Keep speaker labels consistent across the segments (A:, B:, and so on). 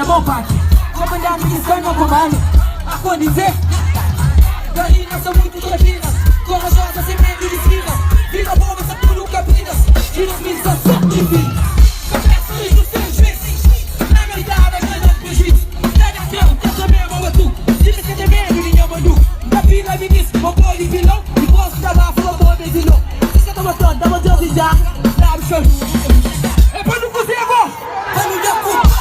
A: mon paquet. Como andar me descanha com mano. A dizer Galina são muito trepinas. Corajosa sem medo de esquiva. Vira boa, essa tu nunca brigas. Tira os mitos, só de vida. Confessões dos seus vezes. Na verdade, é grande prejuízo. Nada teu, tenta mesmo é tu. Diz que tem medo, ninguém bandu. Capina, ministro, o boi de vilão. E posso dar lá, falou boi de vilão. Se você tá matando, dá uma Deus e já. Dá o show. É pra não fazer agora. Vai no Jacu.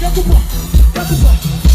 A: Jacu,